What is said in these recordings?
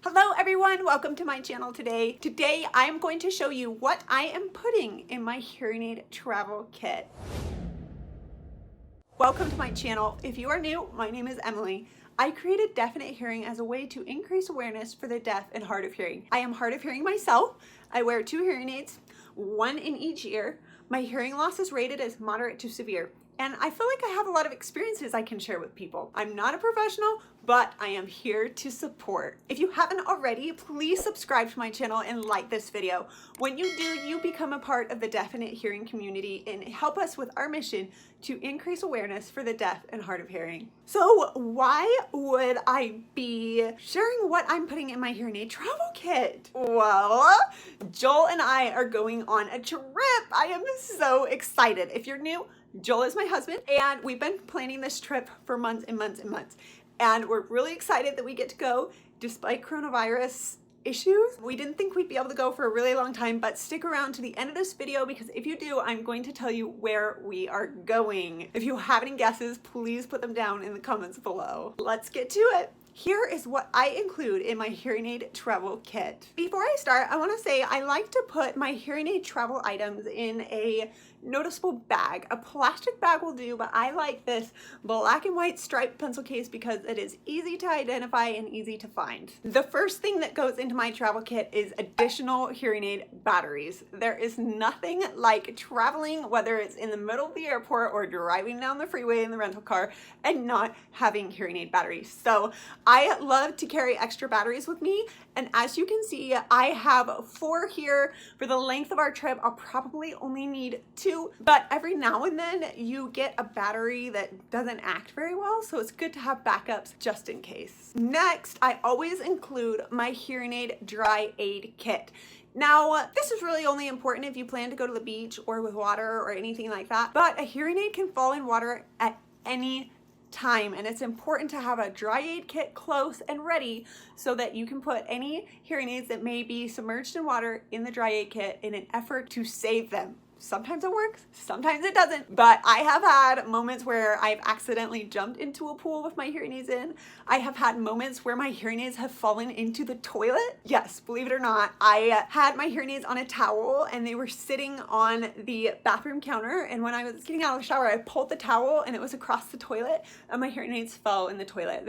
Hello everyone, welcome to my channel today. Today I'm going to show you what I am putting in my hearing aid travel kit. Welcome to my channel. If you are new, my name is Emily. I created Definite Hearing as a way to increase awareness for the deaf and hard of hearing. I am hard of hearing myself. I wear 2 hearing aids, 1 in each ear. My hearing loss is rated as moderate to severe. And I feel like I have a lot of experiences I can share with people. I'm not a professional, but I am here to support. If you haven't already, please subscribe to my channel and like this video. When you do, you become a part of the Definite Hearing community and help us with our mission to increase awareness for the deaf and hard of hearing. So why would I be sharing what I'm putting in my hearing aid travel kit? Well, Joel and I are going on a trip. I am so excited. If you're new, Joel is my husband, and we've been planning this trip for months and months and months. And we're really excited that we get to go despite coronavirus issues. We didn't think we'd be able to go for a really long time, but stick around to the end of this video because if you do, I'm going to tell you where we are going. If you have any guesses, please put them down in the comments below. Let's get to it. Here is what I include in my hearing aid travel kit. Before I start, I want to say I like to put my hearing aid travel items in a noticeable bag. A plastic bag will do, but I like this black and white striped pencil case because it is easy to identify and easy to find. The first thing that goes into my travel kit is additional hearing aid batteries. There is nothing like traveling, whether it's in the middle of the airport or driving down the freeway in the rental car, and not having hearing aid batteries. So I love to carry extra batteries with me, and as you can see, I have 4 here. For the length of our trip, I'll probably only need 2, but every now and then you get a battery that doesn't act very well, so it's good to have backups just in case. Next, I always include my hearing aid dry aid kit. Now, this is really only important if you plan to go to the beach or with water or anything like that, but a hearing aid can fall in water at any time, and it's important to have a dry aid kit close and ready so that you can put any hearing aids that may be submerged in water in the dry aid kit in an effort to save them. Sometimes it works, sometimes it doesn't, but I have had moments where I've accidentally jumped into a pool with my hearing aids in. I have had moments where my hearing aids have fallen into the toilet. Yes, believe it or not, I had my hearing aids on a towel and they were sitting on the bathroom counter, and when I was getting out of the shower, I pulled the towel and it was across the toilet and my hearing aids fell in the toilet.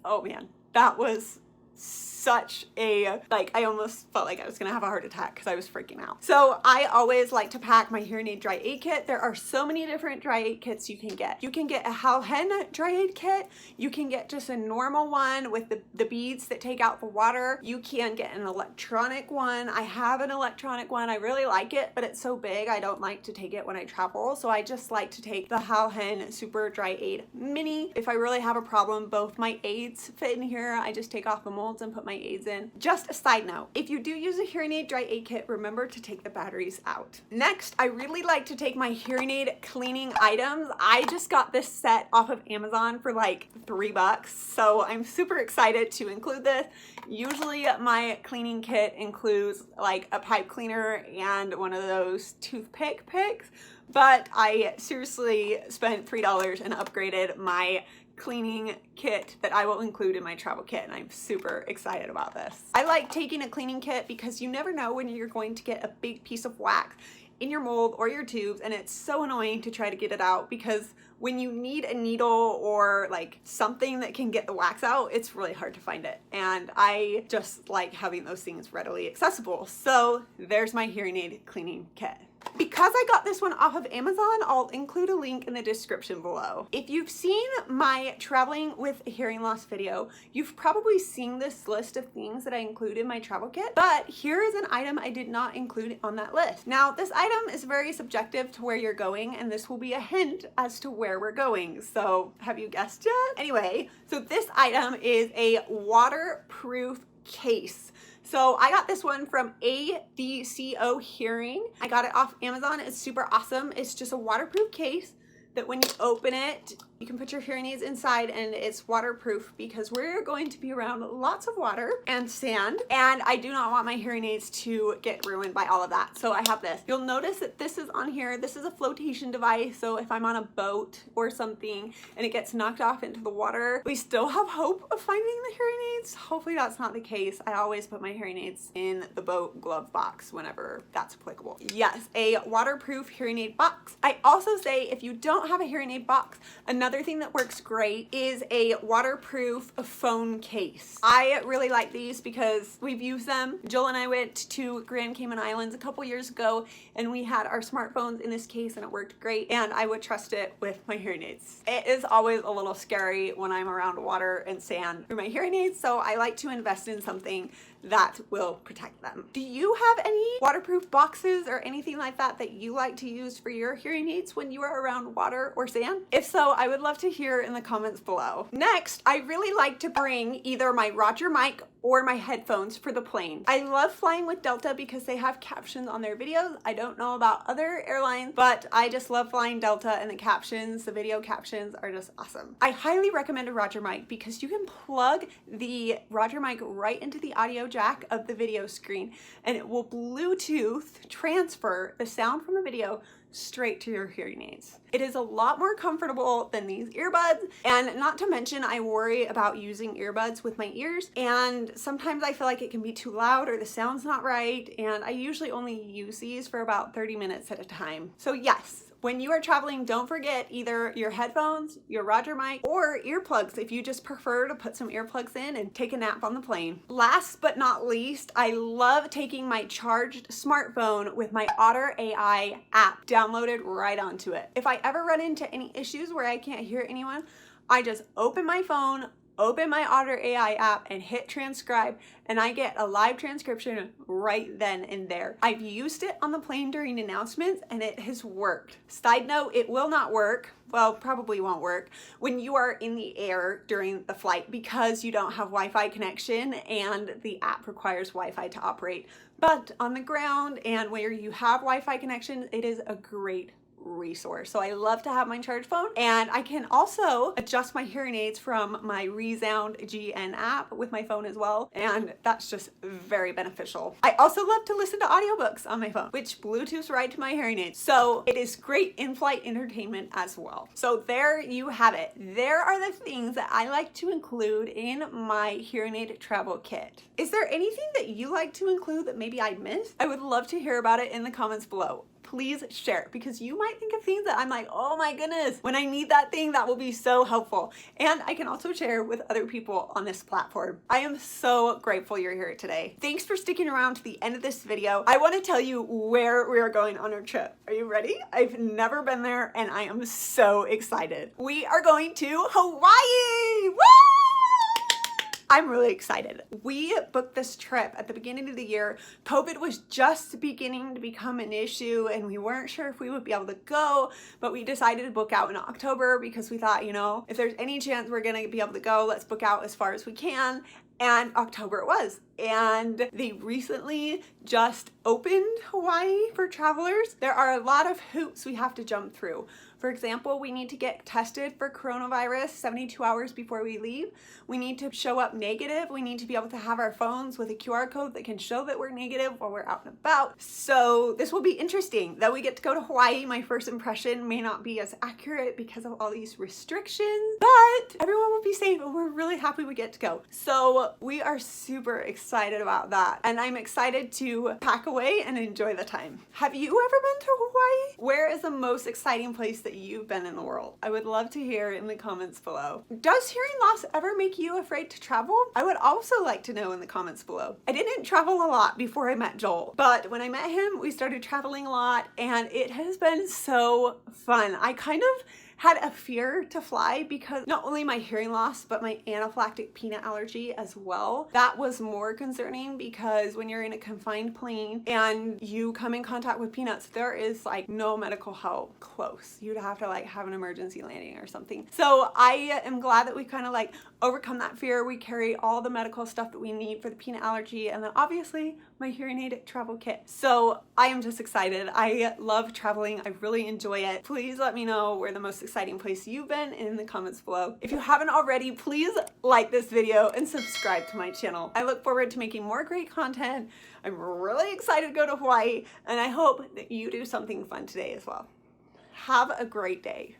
Oh man, that was such a, I almost felt like I was gonna have a heart attack because I was freaking out. So I always like to pack my hearing aid dry aid kit. There are so many different dry aid kits you can get. You can get a Halhen dry aid kit. You can get just a normal one with the beads that take out the water. You can get an electronic one. I have an electronic one. I really like it, but it's so big I don't like to take it when I travel. So I just like to take the Halhen Super Dri Aid Mini. If I really have a problem, both my aids fit in here. I just take off the molds and put my aids in. Just a side note, if you do use a hearing aid dry aid kit, remember to take the batteries out. Next, I really like to take my hearing aid cleaning items. I just got this set off of Amazon for like $3, so I'm super excited to include this. Usually my cleaning kit includes like a pipe cleaner and one of those toothpick picks, but I seriously spent $3 and upgraded my cleaning kit that I will include in my travel kit, and I'm super excited about this. I like taking a cleaning kit because you never know when you're going to get a big piece of wax in your mold or your tubes, and it's so annoying to try to get it out because when you need a needle or like something that can get the wax out, it's really hard to find it, and I just like having those things readily accessible. So there's my hearing aid cleaning kit. Because I got this one off of Amazon, I'll include a link in the description below. If you've seen my traveling with hearing loss video, you've probably seen this list of things that I include in my travel kit, but here is an item I did not include on that list. Now, this item is very subjective to where you're going, and this will be a hint as to where we're going. So have you guessed yet? Anyway, so this item is a waterproof case. So I got this one from ADCO Hearing. I got it off Amazon. It's super awesome. It's just a waterproof case that when you open it, You can put your hearing aids inside and it's waterproof because we're going to be around lots of water and sand, and I do not want my hearing aids to get ruined by all of that. So I have this. You'll notice that this is on here. This is a flotation device, so if I'm on a boat or something and it gets knocked off into the water, we still have hope of finding the hearing aids. Hopefully that's not the case. I always put my hearing aids in the boat glove box whenever that's applicable. Yes, a waterproof hearing aid box. I also say if you don't have a hearing aid box, another thing that works great is a waterproof phone case. I really like these because we've used them. Jill and I went to Grand Cayman Islands a couple years ago and we had our smartphones in this case and it worked great, and I would trust it with my hearing aids. It is always a little scary when I'm around water and sand for my hearing aids, so I like to invest in something that will protect them. Do you have any waterproof boxes or anything like that that you like to use for your hearing aids when you are around water or sand? If so, I would love to hear in the comments below. Next, I really like to bring either my Roger mic or my headphones for the plane. I love flying with Delta because they have captions on their videos. I don't know about other airlines, but I just love flying Delta, and the captions, the video captions are just awesome. I highly recommend a Roger mic because you can plug the Roger mic right into the audio jack of the video screen and it will Bluetooth transfer the sound from the video straight to your hearing aids. It is a lot more comfortable than these earbuds, and not to mention I worry about using earbuds with my ears, and sometimes I feel like it can be too loud or the sound's not right, and I usually only use these for about 30 minutes at a time. So yes, when you are traveling, don't forget either your headphones, your Roger mic, or earplugs if you just prefer to put some earplugs in and take a nap on the plane. Last but not least, I love taking my charged smartphone with my Otter AI app downloaded right onto it. If I ever run into any issues where I can't hear anyone, I just open my phone, open my Otter AI app and hit transcribe, and I get a live transcription right then and there. I've used it on the plane during announcements and it has worked. Side note, it will not work, well, probably won't work when you are in the air during the flight because you don't have Wi-Fi connection and the app requires Wi-Fi to operate. But on the ground and where you have Wi-Fi connection, it is a great resource. So I love to have my charged phone, and I can also adjust my hearing aids from my Resound GN app with my phone as well, and that's just very beneficial. I also love to listen to audiobooks on my phone, which Bluetooths right to my hearing aids, so it is great in-flight entertainment as well. So there you have it. There are the things that I like to include in my hearing aid travel kit. Is there anything that you like to include that maybe I missed? I would love to hear about it in the comments below. Please share, because you might think of things that I'm like, oh my goodness, when I need that thing, that will be so helpful. And I can also share with other people on this platform. I am so grateful you're here today. Thanks for sticking around to the end of this video. I want to tell you where we are going on our trip. Are you ready? I've never been there and I am so excited. We are going to Hawaii! Woo! I'm really excited. We booked this trip at the beginning of the year. COVID was just beginning to become an issue and we weren't sure if we would be able to go, but we decided to book out in October because we thought, you know, if there's any chance we're gonna be able to go, let's book out as far as we can. And October it was. And they recently just opened Hawaii for travelers. There are a lot of hoops we have to jump through. For example, we need to get tested for coronavirus 72 hours before we leave. We need to show up negative. We need to be able to have our phones with a QR code that can show that we're negative while we're out and about. So this will be interesting. That we get to go to Hawaii, my first impression may not be as accurate because of all these restrictions, but everyone will be safe and we're really happy we get to go. So we are super excited about that. And I'm excited to pack away and enjoy the time. Have you ever been to Hawaii? Where is the most exciting place that you've been in the world? I would love to hear in the comments below. Does hearing loss ever make you afraid to travel? I would also like to know in the comments below. I didn't travel a lot before I met Joel, but when I met him, we started traveling a lot and it has been so fun. I kind of had a fear to fly because not only my hearing loss, but my anaphylactic peanut allergy as well. That was more concerning because when you're in a confined plane and you come in contact with peanuts, there is like no medical help close. You'd have to like have an emergency landing or something. So I am glad that we kind of like overcome that fear. We carry all the medical stuff that we need for the peanut allergy, and then obviously my hearing aid travel kit. So I am just excited. I love traveling. I really enjoy it. Please let me know where the most exciting place you've been in the comments below. If you haven't already, please like this video and subscribe to my channel. I look forward to making more great content. I'm really excited to go to Hawaii, and I hope that you do something fun today as well. Have a great day.